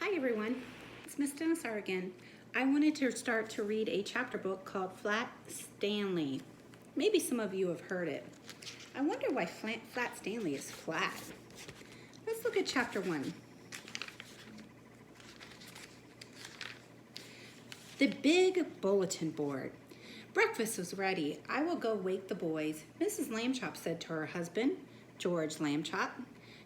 Hi everyone, it's Miss Dinosaur again. I wanted to start to read a chapter book called Flat Stanley. Maybe some of you have heard it. I wonder why Flat Stanley is flat. Let's look at chapter 1. The big bulletin board. Breakfast was ready. I will go wake the boys, Mrs. Lambchop said to her husband, George Lambchop.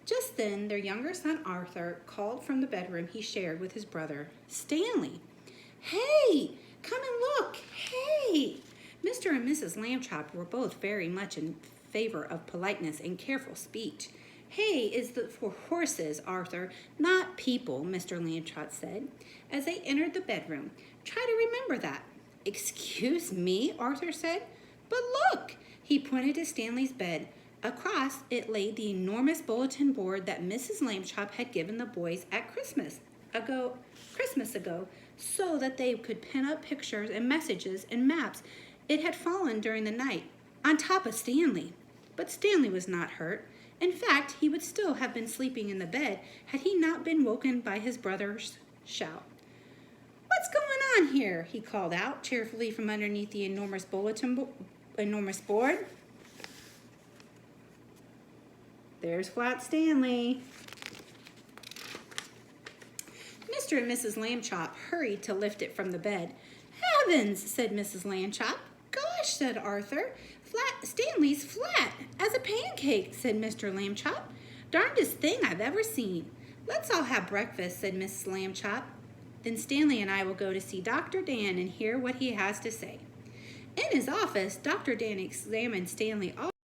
Just then, their younger son Arthur called from the bedroom he shared with his brother, Stanley. Hey, come and look, hey! Mr. and Mrs. Lambchop were both very much in favor of politeness and careful speech. Hay is for horses, Arthur, not people, Mr. Lambchop said, as they entered the bedroom. Try to remember that. Excuse me, Arthur said, but look! He pointed to Stanley's bed. Across it lay the enormous bulletin board that Mrs. Lambchop had given the boys at Christmas ago, so that they could pin up pictures and messages and maps. It had fallen during the night on top of Stanley. But Stanley was not hurt. In fact, he would still have been sleeping in the bed had he not been woken by his brother's shout. What's going on here? He called out cheerfully from underneath the enormous board. There's Flat Stanley. Mr. and Mrs. Lambchop hurried to lift it from the bed. Heavens, said Mrs. Lambchop. Gosh, said Arthur. Stanley's flat as a pancake, said Mr. Lambchop. Darndest thing I've ever seen. Let's all have breakfast, said Mrs. Lambchop. Then Stanley and I will go to see Dr. Dan and hear what he has to say. In his office, Dr. Dan examined Stanley